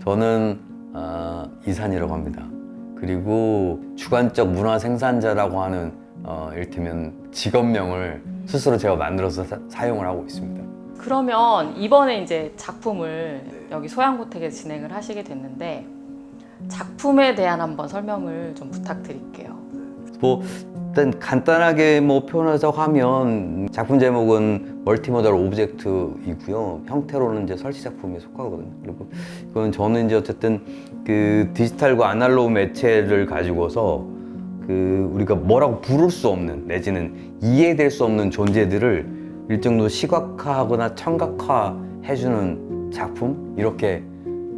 저는 이산이라고 합니다. 그리고 주관적 문화 생산자라고 하는 이를테면 직업명을 스스로 제가 만들어서 사용을 하고 있습니다. 그러면 이번에 이제 작품을 여기 소양고택에 진행을 하시게 됐는데 작품에 대한 한번 설명을 좀 부탁드릴게요. 뭐 일단 간단하게 표현하자고 하면 작품 제목은 멀티모달 오브젝트이고요. 형태로는 이제 설치 작품에 속하거든요. 그리고 이건 저는 이제 어쨌든 그 디지털과 아날로그 매체를 가지고서 그 우리가 뭐라고 부를 수 없는 내지는 이해될 수 없는 존재들을 일정 정도 시각화하거나 청각화해주는 작품, 이렇게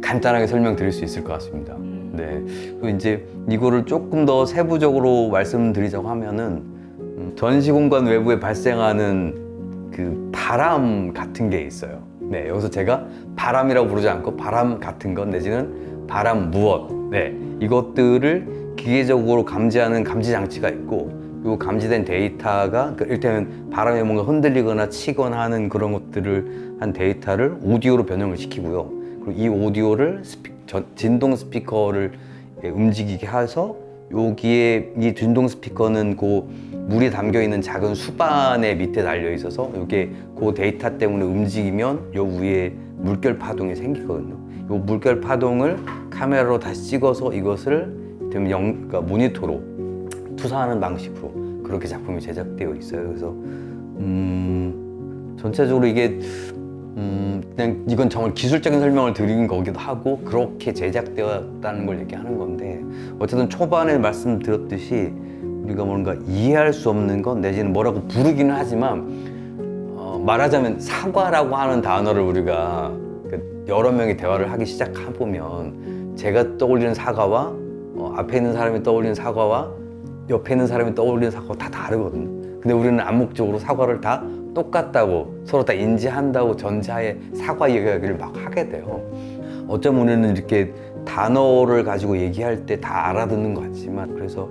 간단하게 설명드릴 수 있을 것 같습니다. 네. 그리고 이제 이거를 조금 더 세부적으로 말씀드리자고 하면은 전시 공간 외부에 발생하는 그 바람 같은 게 있어요. 네. 여기서 제가 바람이라고 부르지 않고 바람 같은 것 내지는 바람 무엇, 네. 이것들을 기계적으로 감지하는 감지 장치가 있고, 이 감지된 데이터가 일단은 바람에 뭔가 흔들리거나 치거나 하는 그런 것들을 한 데이터를 오디오로 변형을 시키고요. 그리고 이 오디오를 진동 스피커를 움직이게 해서 여기에 이 진동 스피커는 그 물이 담겨 있는 작은 수반의 밑에 달려 있어서 이게 그 데이터 때문에 움직이면 요 위에 물결 파동이 생기거든요. 이 물결 파동을 카메라로 다시 찍어서 이것을 그러니까 모니터로 투사하는 방식으로 그렇게 작품이 제작되어 있어요. 그래서 전체적으로 이게 그냥 이건 정말 기술적인 설명을 드린 거기도 하고 그렇게 제작되었다는 걸 얘기하는 건데, 어쨌든 초반에 말씀드렸듯이 우리가 뭔가 이해할 수 없는 것 내지는 뭐라고 부르기는 하지만 말하자면 사과라고 하는 단어를 우리가 여러 명이 대화를 하기 시작해보면 제가 떠올리는 사과와 앞에 있는 사람이 떠올리는 사과와 옆에 있는 사람이 떠올리는 사과가 다 다르거든요. 근데 우리는 암묵적으로 사과를 다 똑같다고 서로 다 인지한다고 전제하에 사과 이야기를 막 하게 돼요. 어쩌면 우리는 이렇게 단어를 가지고 얘기할 때 다 알아듣는 것 같지만, 그래서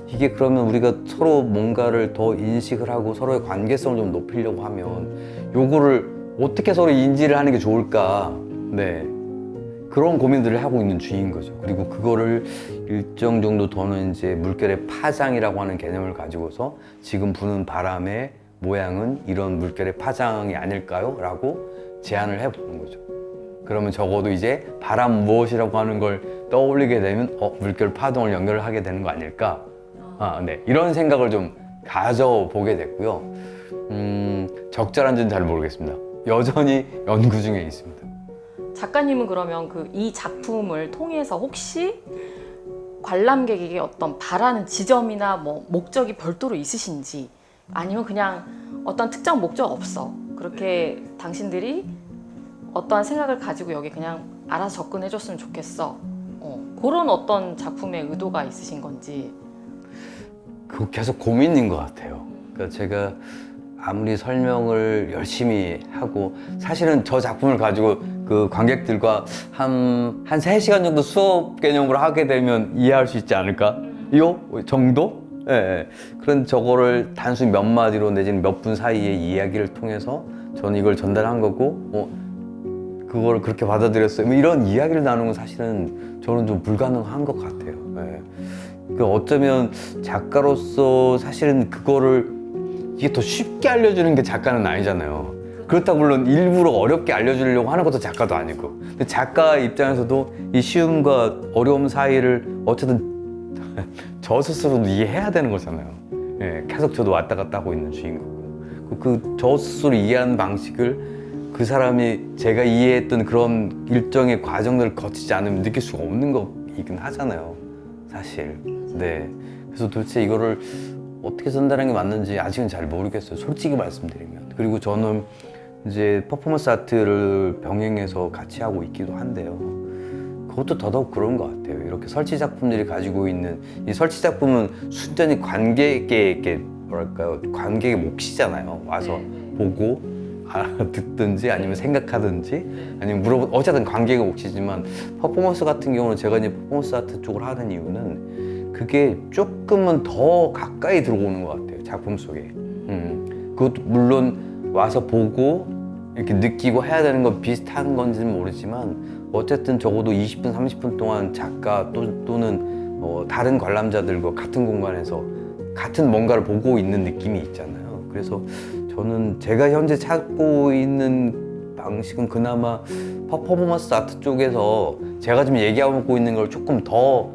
이게 그러면 우리가 서로 뭔가를 더 인식을 하고 서로의 관계성을 좀 높이려고 하면 요거를 어떻게 서로 인지를 하는 게 좋을까, 네, 그런 고민들을 하고 있는 중인 거죠. 그리고 그거를 일정 정도 더는 이제 물결의 파장이라고 하는 개념을 가지고서 지금 부는 바람의 모양은 이런 물결의 파장이 아닐까요? 라고 제안을 해보는 거죠. 그러면 적어도 이제 바람 무엇이라고 하는 걸 떠올리게 되면 물결 파동을 연결을 하게 되는 거 아닐까? 네. 이런 생각을 좀 가져보게 됐고요. 적절한지는 잘 모르겠습니다. 여전히 연구 중에 있습니다. 작가님은 그러면 이 작품을 통해서 혹시 관람객에게 어떤 바라는 지점이나 뭐 목적이 별도로 있으신지, 아니면 그냥 어떤 특정 목적 없어, 그렇게 당신들이 어떠한 생각을 가지고 여기 그냥 알아서 접근해 줬으면 좋겠어, 그런 어떤 작품의 의도가 있으신 건지. 그거 계속 고민인 것 같아요. 그러니까 제가 아무리 설명을 열심히 하고, 사실은 저 작품을 가지고 그 관객들과 한 3시간 정도 수업 개념으로 하게 되면 이해할 수 있지 않을까? 요 정도? 예, 예. 그런 저거를 단순히 몇 마디로 내지는 몇 분 사이의 이야기를 통해서 저는 이걸 전달한 거고, 그걸 그렇게 받아들였어요. 뭐 이런 이야기를 나누는 건 사실은 저는 좀 불가능한 것 같아요. 예. 그 어쩌면 작가로서 사실은 그거를 이게 더 쉽게 알려주는 게 작가는 아니잖아요. 그렇다고 물론 일부러 어렵게 알려주려고 하는 것도 작가도 아니고. 근데 작가 입장에서도 이 쉬움과 어려움 사이를 어쨌든 저 스스로도 이해해야 되는 거잖아요. 예, 계속 저도 왔다 갔다 하고 있는 주인공이고. 그 저 스스로 이해하는 방식을 그 사람이 제가 이해했던 그런 일정의 과정들을 거치지 않으면 느낄 수가 없는 거이긴 하잖아요, 사실. 네. 그래서 도대체 이거를 어떻게 전달하는 게 맞는지 아직은 잘 모르겠어요, 솔직히 말씀드리면. 그리고 저는 이제 퍼포먼스 아트를 병행해서 같이 하고 있기도 한데요. 그것도 더더욱 그런 것 같아요. 이렇게 설치 작품들이 가지고 있는, 이 설치 작품은 순전히 관객에게 뭐랄까요, 관객의 몫이잖아요. 와서 보고 알아듣든지 아니면 생각하든지 아니면 물어보, 어쨌든 관객의 몫이지만, 퍼포먼스 같은 경우는 제가 이제 퍼포먼스 아트 쪽을 하는 이유는 그게 조금은 더 가까이 들어오는 것 같아요, 작품 속에. 그것도 물론 와서 보고 이렇게 느끼고 해야 되는 건 비슷한 건지는 모르지만 어쨌든 적어도 20분, 30분 동안 작가 또는 다른 관람자들과 같은 공간에서 같은 뭔가를 보고 있는 느낌이 있잖아요. 그래서 저는 제가 현재 찾고 있는 방식은 그나마 퍼포먼스 아트 쪽에서 제가 지금 얘기하고 있는 걸 조금 더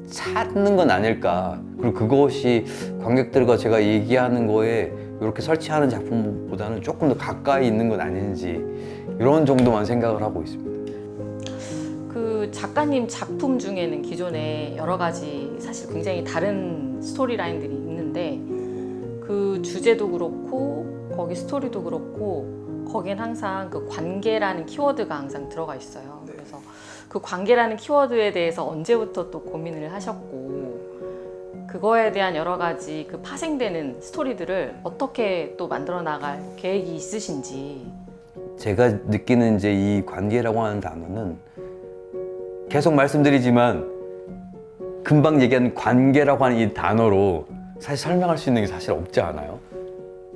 찾는 건 아닐까. 그리고 그것이 관객들과 제가 얘기하는 거에 이렇게 설치하는 작품보다는 조금 더 가까이 있는 건 아닌지 이런 정도만 생각을 하고 있습니다. 그 작가님 작품 중에는 기존에 여러 가지 사실 굉장히 다른 스토리라인들이 있는데 그 주제도 그렇고 거기 스토리도 그렇고 거긴 항상 그 관계라는 키워드가 항상 들어가 있어요. 그래서 그 관계라는 키워드에 대해서 언제부터 또 고민을 하셨고 그거에 대한 여러 가지 그 파생되는 스토리들을 어떻게 또 만들어 나갈 계획이 있으신지. 제가 느끼는 이제 이 관계라고 하는 단어는 계속 말씀드리지만 금방 얘기한 관계라고 하는 이 단어로 사실 설명할 수 있는 게 사실 없지 않아요?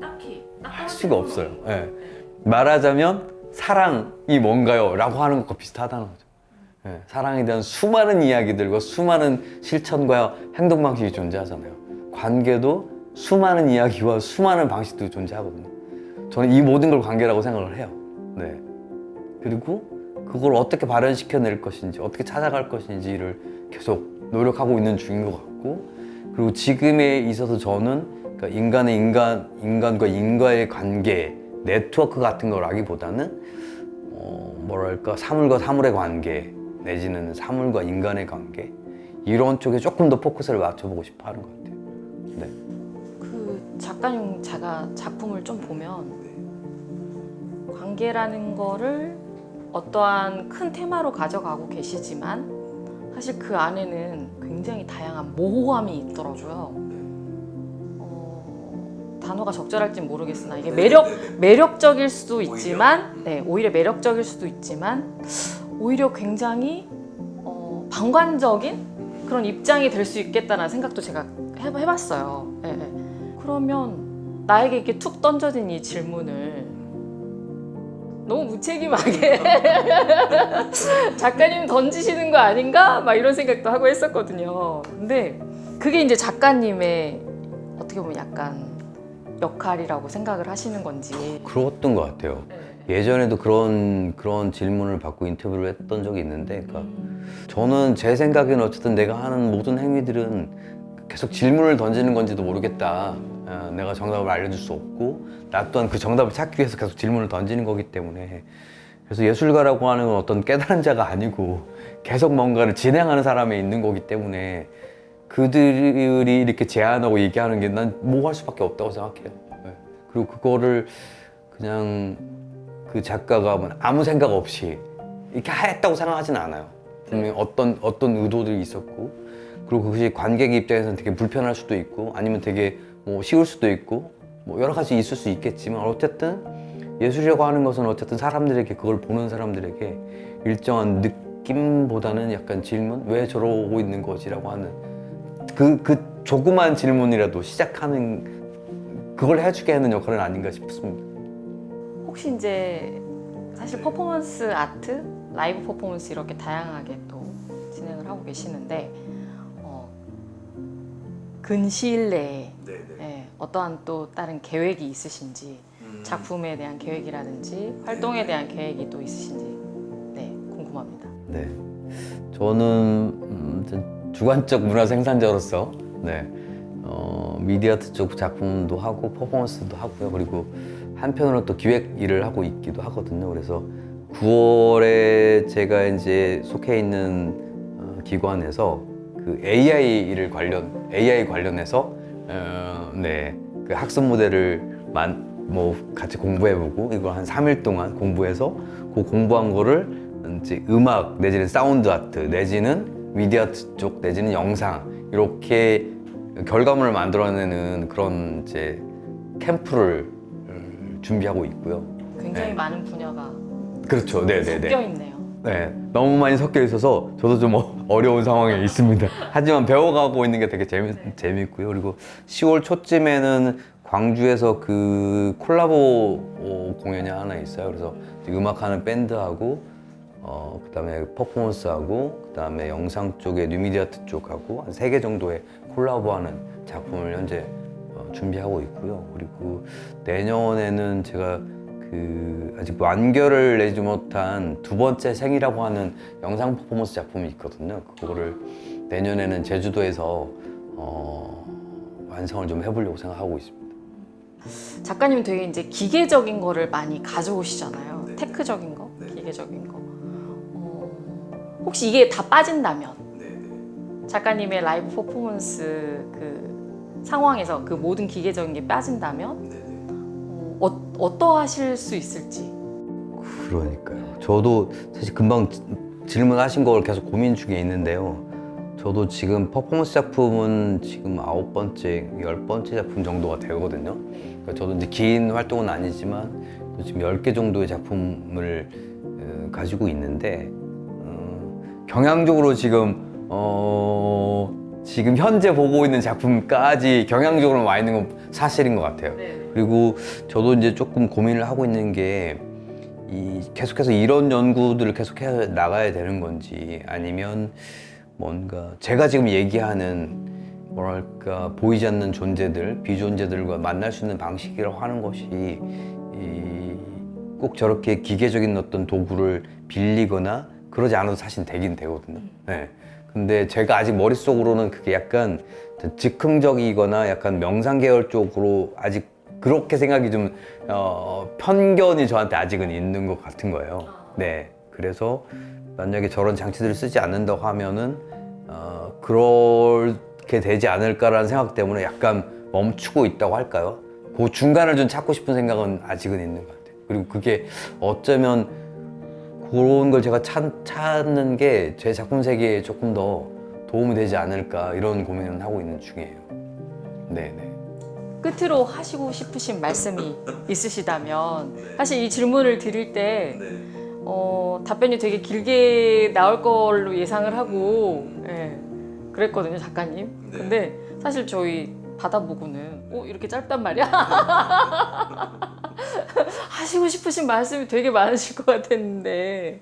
딱히 할 수가 없어요. 예. 말하자면 사랑이 뭔가요? 라고 하는 것과 비슷하다는 거죠. 예. 사랑에 대한 수많은 이야기들과 수많은 실천과 행동 방식이 존재하잖아요. 관계도 수많은 이야기와 수많은 방식도 존재하거든요. 저는 이 모든 걸 관계라고 생각을 해요. 네. 그리고 그걸 어떻게 발현시켜낼 것인지, 어떻게 찾아갈 것인지를 계속 노력하고 있는 중인 것 같고, 그리고 지금에 있어서 저는 그러니까 인간과 인과의 관계, 네트워크 같은 거라기보다는 뭐랄까 사물과 사물의 관계 내지는 사물과 인간의 관계 이런 쪽에 조금 더 포커스를 맞춰보고 싶어 하는 것 같아요. 네. 그 작가님 작품을 좀 보면 관계라는 거를 어떠한 큰 테마로 가져가고 계시지만 사실 그 안에는 굉장히 다양한 모호함이 있더라고요. 단어가 적절할지 모르겠으나 이게 매력적일 수도 있지만, 네, 오히려 매력적일 수도 있지만 오히려 굉장히 방관적인 그런 입장이 될 수 있겠다는 생각도 제가 해봤어요. 네, 네. 그러면 나에게 이렇게 툭 던져진 이 질문을 너무 무책임하게 작가님 던지시는 거 아닌가? 막 이런 생각도 하고 했었거든요. 근데 그게 이제 작가님의 어떻게 보면 약간 역할이라고 생각을 하시는 건지. 그랬던 것 같아요. 예전에도 그런 질문을 받고 인터뷰를 했던 적이 있는데, 그러니까 저는 제 생각에는 어쨌든 내가 하는 모든 행위들은 계속 질문을 던지는 건지도 모르겠다. 내가 정답을 알려줄 수 없고, 나 또한 그 정답을 찾기 위해서 계속 질문을 던지는 거기 때문에. 그래서 예술가라고 하는 건 어떤 깨달은 자가 아니고 계속 뭔가를 진행하는 사람에 있는 거기 때문에 그들이 이렇게 제안하고 얘기하는 게 난 뭐 할 수밖에 없다고 생각해요. 그리고 그거를 그냥 그 작가가 아무 생각 없이 이렇게 했다고 생각하지는 않아요. 분명히 어떤 의도들이 있었고, 그리고 그것이 관객 입장에서는 되게 불편할 수도 있고, 아니면 되게 뭐 쉬울 수도 있고, 뭐 여러 가지 있을 수 있겠지만, 어쨌든 예술이라고 하는 것은 어쨌든 사람들에게, 그걸 보는 사람들에게 일정한 느낌보다는 약간 질문, 왜 저러고 있는 거지라고 하는 그 조그만 질문이라도 시작하는, 그걸 해주게 하는 역할은 아닌가 싶습니다. 혹시 이제 사실 퍼포먼스 아트, 라이브 퍼포먼스 이렇게 다양하게 또 진행을 하고 계시는데 근시일 내에 어떠한 또 다른 계획이 있으신지, 작품에 대한 계획이라든지 활동에 대한 계획이 또 있으신지 궁금합니다. 네, 저는 주관적 문화 생산자로서 미디어 아트 쪽 작품도 하고 퍼포먼스도 하고요. 그리고 한편으로 또 기획 일을 하고 있기도 하거든요. 그래서 9월에 제가 이제 속해 있는 기관에서 그 AI 관련해서 그 학습 모델을 같이 공부해보고, 이걸 한 3일 동안 공부해서 그 공부한 거를 이제 음악 내지는 사운드 아트 내지는 미디어 아트 쪽 내지는 영상 이렇게 결과물을 만들어내는 그런 이제 캠프를 준비하고 있고요. 굉장히 많은 분야가 그렇죠. 네네네. 섞여 있네요. 네, 너무 많이 섞여 있어서 저도 좀 어려운 상황에 있습니다. 하지만 배워가고 있는 게 되게 재밌고요. 그리고 10월 초쯤에는 광주에서 그 콜라보 공연이 하나 있어요. 그래서 음악하는 밴드하고 그다음에 퍼포먼스하고 그다음에 영상 쪽에 뉴미디어트 쪽하고 한 3개 정도의 콜라보하는 작품을 현재 준비하고 있고요. 그리고 내년에는 제가 아직 완결을 내지 못한 2번째 생이라고 하는 영상 퍼포먼스 작품이 있거든요. 그거를 내년에는 제주도에서 완성을 좀 해보려고 생각하고 있습니다. 작가님은 되게 이제 기계적인 거를 많이 가져오시잖아요. 테크적인 거, 기계적인 거. 혹시 이게 다 빠진다면 작가님의 라이브 퍼포먼스 그 상황에서 그 모든 기계적인 게 빠진다면 어떠하실 수 있을지. 그러니까요. 저도 사실 금방 질문하신 걸 계속 고민 중에 있는데요. 저도 지금 퍼포먼스 작품은 지금 9번째, 10번째 작품 정도가 되거든요. 그러니까 저도 이제 긴 활동은 아니지만 지금 10개 정도의 작품을 가지고 있는데 경향적으로 지금 지금 현재 보고 있는 작품까지 경향적으로 와 있는 건 사실인 것 같아요. 그리고 저도 이제 조금 고민을 하고 있는 게 계속해서 이런 연구들을 계속 해 나가야 되는 건지 아니면 뭔가 제가 지금 얘기하는 뭐랄까 보이지 않는 존재들, 비존재들과 만날 수 있는 방식이라고 하는 것이 꼭 저렇게 기계적인 어떤 도구를 빌리거나 그러지 않아도 사실 되긴 되거든요. 네. 근데 제가 아직 머릿속으로는 그게 약간 즉흥적이거나 약간 명상 계열 쪽으로 아직 그렇게 생각이 좀 편견이 저한테 아직은 있는 것 같은 거예요. 네. 그래서 만약에 저런 장치들을 쓰지 않는다고 하면은 그렇게 되지 않을까라는 생각 때문에 약간 멈추고 있다고 할까요? 그 중간을 좀 찾고 싶은 생각은 아직은 있는 것 같아요. 그리고 그게 어쩌면 그런 걸 제가 찾는 게 제 작품 세계에 조금 더 도움이 되지 않을까 이런 고민을 하고 있는 중이에요. 네네. 끝으로 하시고 싶으신 말씀이 있으시다면 사실 이 질문을 드릴 때 답변이 되게 길게 나올 걸로 예상을 하고 그랬거든요, 작가님. 근데 사실 저희 받아보고는 이렇게 짧단 말이야? 하시고 싶으신 말씀이 되게 많으실 것 같았는데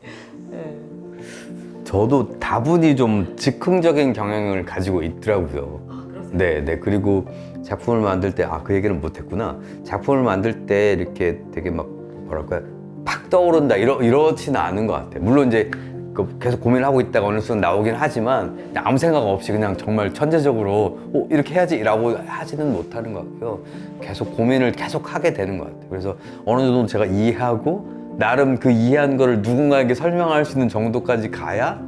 저도 다분히 좀 즉흥적인 경향을 가지고 있더라고요. 네. 그리고 작품을 만들 때 그 얘기는 못했구나. 작품을 만들 때 이렇게 되게 막 뭐랄까 팍 떠오른다 이렇지는 않은 것 같아요. 물론 이제 계속 고민을 하고 있다가 어느 순간 나오긴 하지만 아무 생각 없이 그냥 정말 천재적으로 이렇게 해야지라고 하지는 못하는 것 같고요. 계속 고민을 계속 하게 되는 것 같아요. 그래서 어느 정도 제가 이해하고 나름 그 이해한 거를 누군가에게 설명할 수 있는 정도까지 가야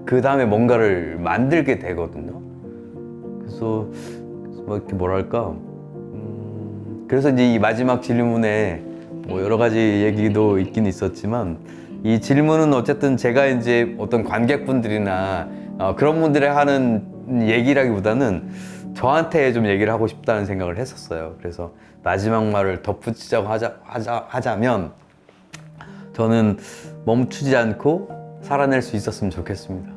그 다음에 뭔가를 만들게 되거든요. 그래서 뭐 이렇게 뭐랄까 그래서 이제 이 마지막 질문에 뭐 여러 가지 얘기도 있긴 있었지만 이 질문은 어쨌든 제가 이제 어떤 관객분들이나 그런 분들이 하는 얘기라기보다는 저한테 좀 얘기를 하고 싶다는 생각을 했었어요. 그래서 마지막 말을 덧붙이자고 하자면 저는 멈추지 않고 살아낼 수 있었으면 좋겠습니다.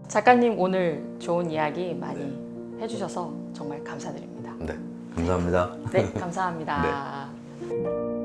작가님 오늘 좋은 이야기 많이 해주셔서 정말 감사드립니다. 네, 감사합니다. 네, 감사합니다. 네.